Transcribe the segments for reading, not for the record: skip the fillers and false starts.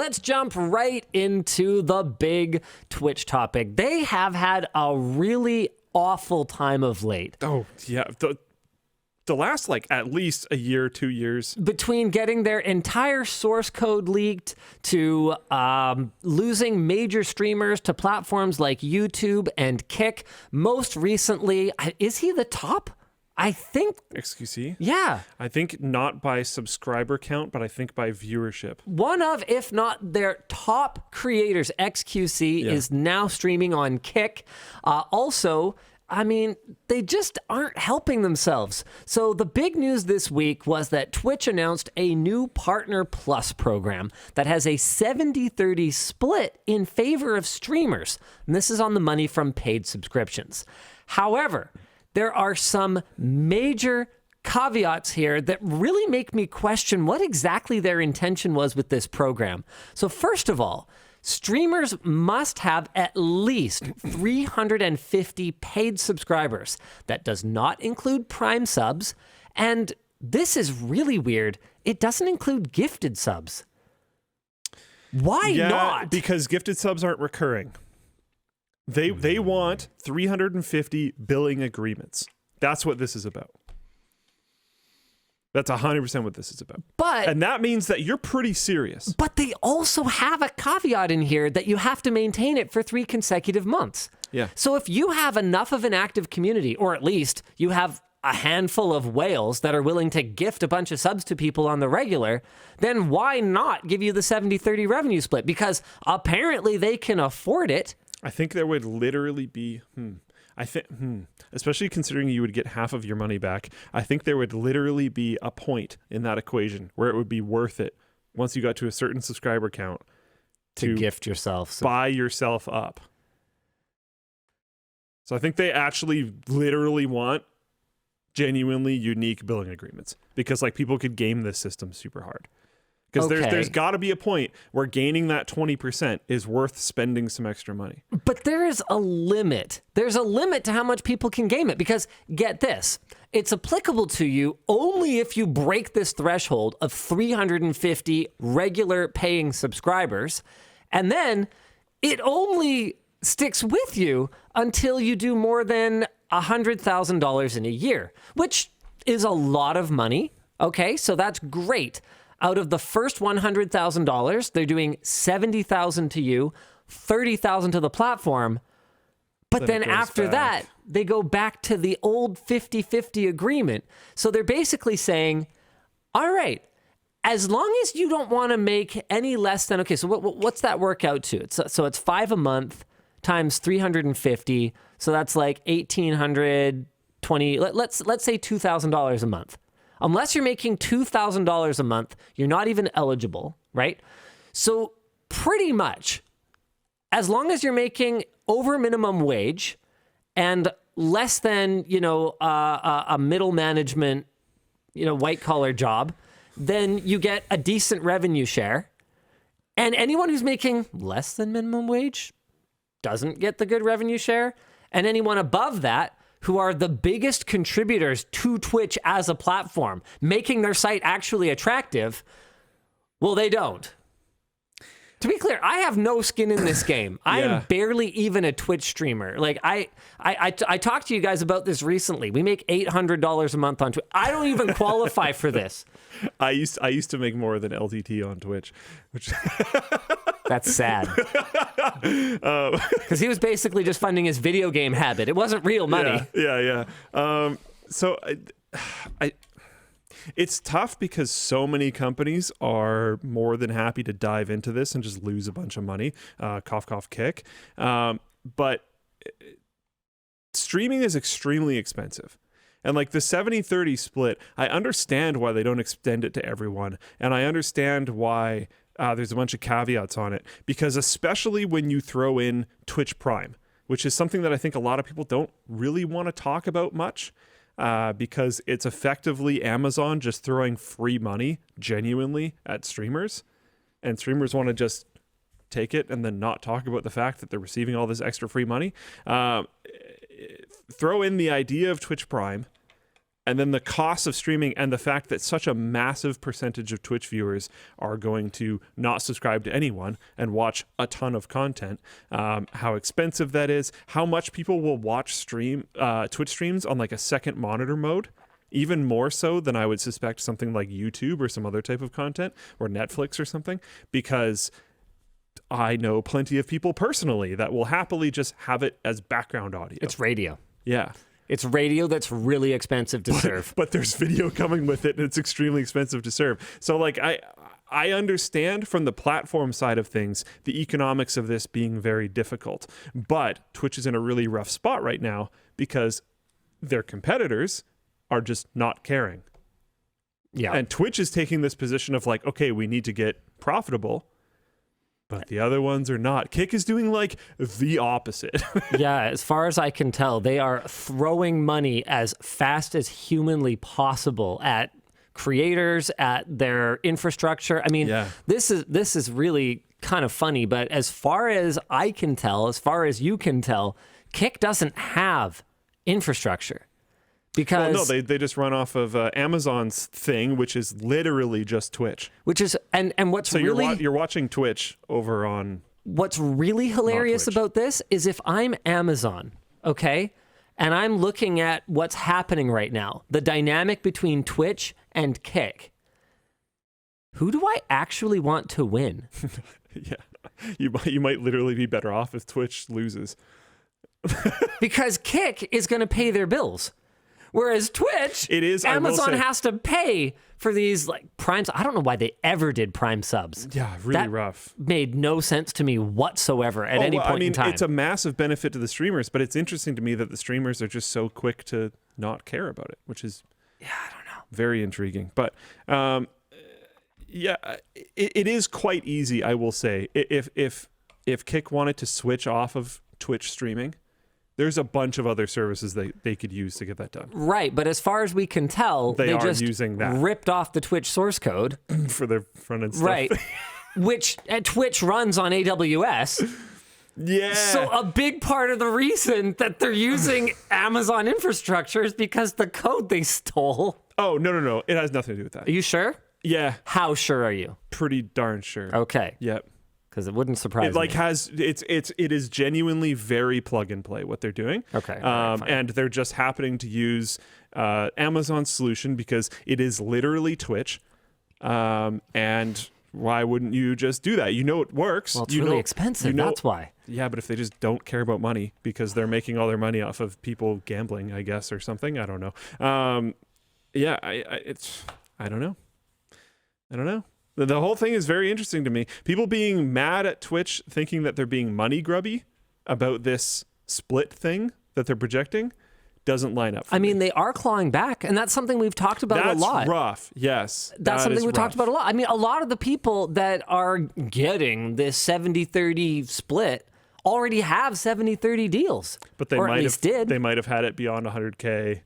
let's jump right into the big Twitch topic. They have had a really awful time of late. Oh, yeah. The last, at least a year, 2 years. Between getting their entire source code leaked to losing major streamers to platforms like YouTube and Kick. Most recently, is he the top? I think... xQc? Yeah. I think not by subscriber count, but I think by viewership. One of, if not their top creators, xQc, is now streaming on Kick. Also... I mean, they just aren't helping themselves. So the big news this week was that Twitch announced a new Partner Plus program that has a 70-30 split in favor of streamers. And this is on the money from paid subscriptions. However, there are some major caveats here that really make me question what exactly their intention was with this program. So first of all, streamers must have at least 350 paid subscribers. That does not include Prime subs. And this is really weird. It doesn't include gifted subs. Why not? Because gifted subs aren't recurring. They want 350 billing agreements. That's what this is about. That's 100% what this is about. And that means that you're pretty serious. But they also have a caveat in here that you have to maintain it for 3 consecutive months. Yeah. So if you have enough of an active community, or at least you have a handful of whales that are willing to gift a bunch of subs to people on the regular, then why not give you the 70-30 revenue split? Because apparently they can afford it. I think there would literally be... especially considering you would get half of your money back, I think there would literally be a point in that equation where it would be worth it once you got to a certain subscriber count to gift yourself, buy yourself up. So I think they actually literally want genuinely unique billing agreements because people could game this system super hard. Because there's got to be a point where gaining that 20% is worth spending some extra money. But there is a limit. There's a limit to how much people can game it. Because get this, it's applicable to you only if you break this threshold of 350 regular paying subscribers. And then it only sticks with you until you do more than $100,000 in a year, which is a lot of money. Okay, so that's great. Out of the first $100,000, they're doing $70,000 to you, $30,000 to the platform. But then after that, they go back to the old 50-50 agreement. So they're basically saying, all right, as long as you don't want to make any less than, okay, so what's that work out to? So it's $5 a month times 350. So that's like $1,820. Let's say $2,000 a month. Unless you're making $2,000 a month, you're not even eligible, right? So pretty much, as long as you're making over minimum wage and less than, a middle management, white collar job, then you get a decent revenue share. And anyone who's making less than minimum wage doesn't get the good revenue share. And anyone above that, who are the biggest contributors to Twitch as a platform, making their site actually attractive, well, they don't. To be clear, I have no skin in this game. I am barely even a Twitch streamer. I talked to you guys about this recently. We make $800 a month on Twitch. I don't even qualify for this. I used to make more than LTT on Twitch, which that's sad. Because he was basically just funding his video game habit. It wasn't real money. Yeah. So it's tough because so many companies are more than happy to dive into this and just lose a bunch of money. Cough, cough, kick. But streaming is extremely expensive. And the 70-30 split, I understand why they don't extend it to everyone. And I understand why there's a bunch of caveats on it. Because especially when you throw in Twitch Prime, which is something that I think a lot of people don't really want to talk about much. Because it's effectively Amazon just throwing free money genuinely at streamers. And streamers want to just take it and then not talk about the fact that they're receiving all this extra free money. Throw in the idea of Twitch Prime, And then the cost of streaming and the fact that such a massive percentage of Twitch viewers are going to not subscribe to anyone and watch a ton of content, how expensive that is, how much people will watch Twitch streams on like a second monitor mode, even more so than I would suspect something like YouTube or some other type of content or Netflix or something, because I know plenty of people personally that will happily just have it as background audio. It's radio. Yeah. It's radio that's really expensive to serve. But there's video coming with it, and it's extremely expensive to serve. So, like, I understand from the platform side of things the economics of this being very difficult. But Twitch is in a really rough spot right now because their competitors are just not caring. Yeah. And Twitch is taking this position of like, okay, we need to get profitable, but the other ones are not. Kick is doing like the opposite. Yeah, as far as I can tell, they are throwing money as fast as humanly possible at creators, at their infrastructure. I mean, this is really kind of funny, but as far as I can tell, as far as you can tell, Kick doesn't have infrastructure. Because they just run off of Amazon's thing, which is literally just Twitch. Which is and what's so really you're watching Twitch over on. What's really hilarious about this is if I'm Amazon, okay, and I'm looking at what's happening right now, the dynamic between Twitch and Kick. Who do I actually want to win? Yeah, you might literally be better off if Twitch loses. Because Kick is going to pay their bills. Whereas Twitch, Amazon has to pay for these like Prime. I don't know why they ever did Prime subs. Yeah, really rough. Made no sense to me whatsoever at any point in time. It's a massive benefit to the streamers, but it's interesting to me that the streamers are just so quick to not care about it, which is I don't know, very intriguing. But it is quite easy, I will say. If Kick wanted to switch off of Twitch streaming, there's a bunch of other services they could use to get that done. Right, but as far as we can tell, they are just using that. Ripped off the Twitch source code. For their front-end stuff. Right, which Twitch runs on AWS. Yeah. So a big part of the reason that they're using Amazon infrastructure is because the code they stole. Oh, no. It has nothing to do with that. Are you sure? Yeah. How sure are you? Pretty darn sure. Okay. Yep. Because it wouldn't surprise me. It is genuinely very plug and play what they're doing. Okay. And they're just happening to use Amazon's solution because it is literally Twitch. And why wouldn't you just do that? You know it works. Well, it's really expensive. That's why. Yeah, but if they just don't care about money because they're making all their money off of people gambling, I guess, or something. I don't know. I don't know. I don't know. The whole thing is very interesting to me. People being mad at Twitch, thinking that they're being money grubby about this split thing that they're projecting, doesn't line up for me. They are clawing back, and that's something we've talked about a lot. That's rough, yes. That's something we've talked about a lot. A lot of the people that are getting this 70-30 split already have 70-30 deals. But they might have had it beyond 100K.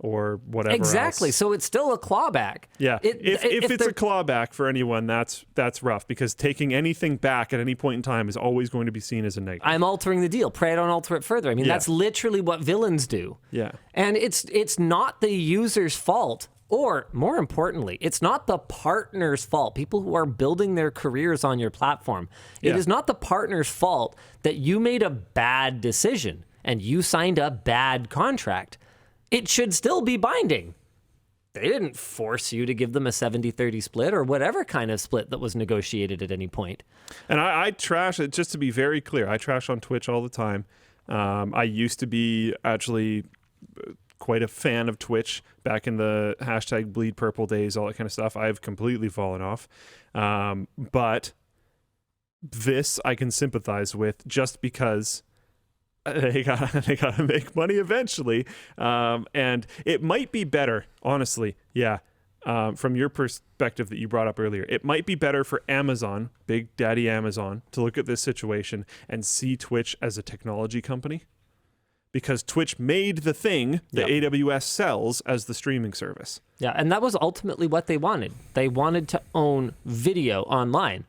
Or whatever. Exactly. Else. So it's still a clawback. Yeah. If it's a clawback for anyone, that's rough because taking anything back at any point in time is always going to be seen as a negative. I'm altering the deal. Pray I don't alter it further. That's literally what villains do. Yeah. And it's not the user's fault, or more importantly, it's not the partner's fault. People who are building their careers on your platform. It is not the partner's fault that you made a bad decision and you signed a bad contract. It should still be binding. They didn't force you to give them a 70-30 split or whatever kind of split that was negotiated at any point. And I trash it, just to be very clear, I trash on Twitch all the time. I used to be actually quite a fan of Twitch back in the hashtag Bleed Purple days, all that kind of stuff. I've completely fallen off. But this I can sympathize with just because they gotta make money eventually, and it might be better, honestly. Yeah, from your perspective that you brought up earlier, it might be better for Amazon, Big Daddy Amazon, to look at this situation and see Twitch as a technology company, because Twitch made the thing that AWS sells as the streaming service. Yeah, and that was ultimately what they wanted. They wanted to own video online.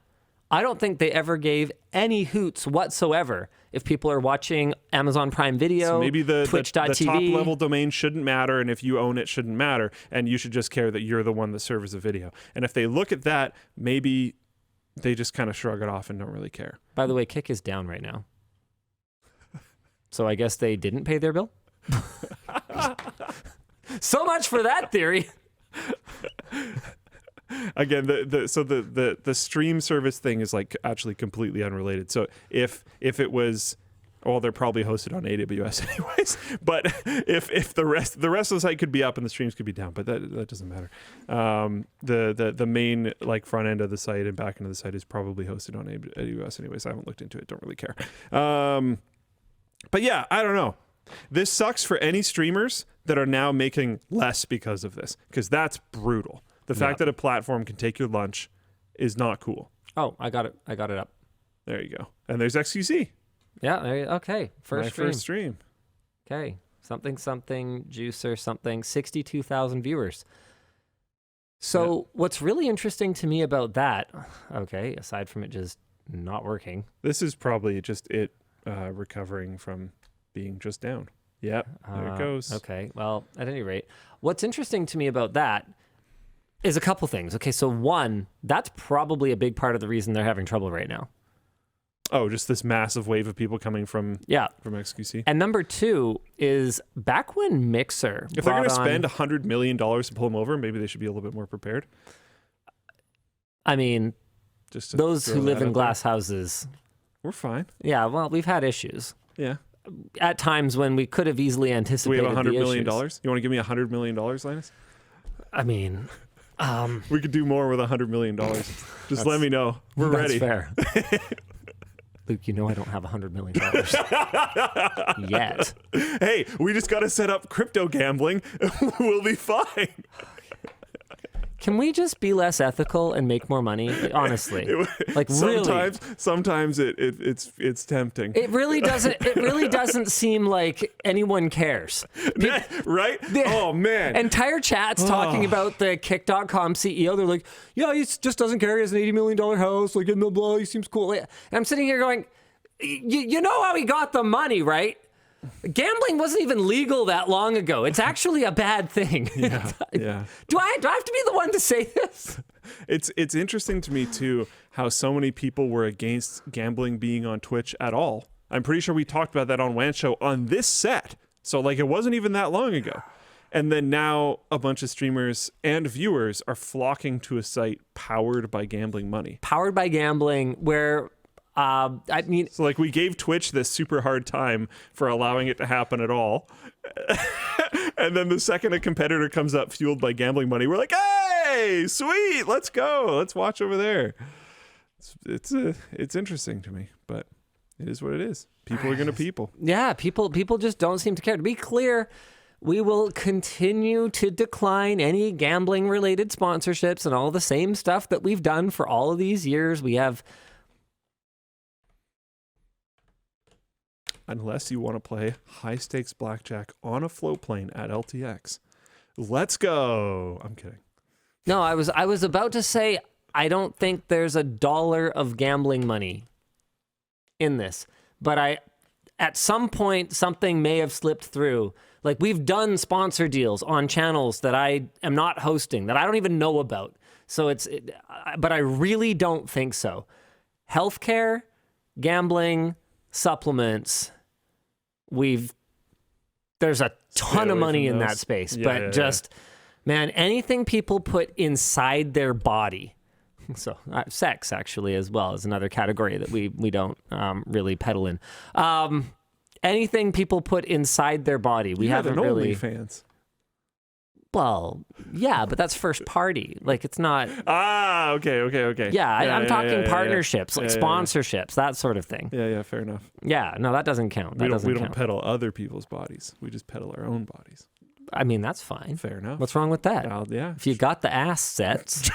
I don't think they ever gave any hoots whatsoever if people are watching Amazon Prime Video, So maybe the Twitch.tv. top level domain shouldn't matter, and if you own it, shouldn't matter, and you should just care that you're the one that serves the video. And if they look at that, maybe they just kind of shrug it off and don't really care. By the way, Kick is down right now. So I guess they didn't pay their bill? So much for that theory. Again, the stream service thing is like actually completely unrelated. So if it was, well, they're probably hosted on AWS anyways. But if the rest of the site could be up and the streams could be down, but that doesn't matter. The main like front end of the site and back end of the site is probably hosted on AWS anyways. I haven't looked into it. Don't really care. But yeah, I don't know. This sucks for any streamers that are now making less because of this, because that's brutal. The fact that a platform can take your lunch is not cool. Oh, I got it up. There you go. And there's xQc. Yeah, there you, okay. First stream. Okay. Something, juicer, something, 62,000 viewers. So what's really interesting to me about that, okay, aside from it just not working. This is probably just it recovering from being just down. Yep, there it goes. Okay, well, at any rate, what's interesting to me about that is a couple things. Okay, so one, that's probably a big part of the reason they're having trouble right now. Oh, just this massive wave of people coming from xQc. And number two is back when Mixer if they're going to spend $100 million to pull them over, maybe they should be a little bit more prepared. I mean, just those who live in glass houses. We're fine. Yeah, well, we've had issues. Yeah. At times when we could have easily anticipated. Do we have $100 million? Issues. You want to give me $100 million, Linus? I mean, we could do more with $100 million. Just let me know. We're ready. That's fair. Luke, you know I don't have $100 million yet. Hey, we just got to set up crypto gambling. We'll be fine. Can we just be less ethical and make more money? Honestly, like sometimes it's tempting. It really doesn't. It really doesn't seem like anyone cares, right? Oh man! Entire chats talking about the Kick.com CEO. They're like, yeah, he just doesn't care. He has an $80 million house. Like, blah blah. He seems cool. And I'm sitting here going, you know how he got the money, right? Gambling wasn't even legal that long ago. It's actually a bad thing. Yeah. Do I have to be the one to say this? It's interesting to me too how so many people were against gambling being on Twitch at all. I'm pretty sure we talked about that on WAN Show on this set. So like it wasn't even that long ago. And then now a bunch of streamers and viewers are flocking to a site powered by gambling money. Powered by gambling, where I mean, so like we gave Twitch this super hard time for allowing it to happen at all. And then the second a competitor comes up fueled by gambling money, we're like, hey, sweet, let's go. Let's watch over there. It's interesting to me, but it is what it is. People are going to people. Yeah, people just don't seem to care. To be clear, we will continue to decline any gambling related sponsorships and all the same stuff that we've done for all of these years. We have, unless you want to play high-stakes blackjack on a float plane at LTX. Let's go. I'm kidding. No, I was about to say, I don't think there's $1 of gambling money in this. But at some point, something may have slipped through. Like, we've done sponsor deals on channels that I am not hosting, that I don't even know about. So but I really don't think so. Healthcare, gambling, supplements, there's a ton of money in that space, man, anything people put inside their body. So sex actually as well is another category that we don't really peddle in. Anything people put inside their body, we haven't really. OnlyFans. Well, yeah, but that's first party. Like, it's not. Okay. Yeah, I'm talking partnerships, like sponsorships, that sort of thing. Yeah, fair enough. Yeah, no, that doesn't count. We don't peddle other people's bodies. We just peddle our own bodies. I mean, that's fine. Fair enough. What's wrong with that? Yeah. If you got the assets.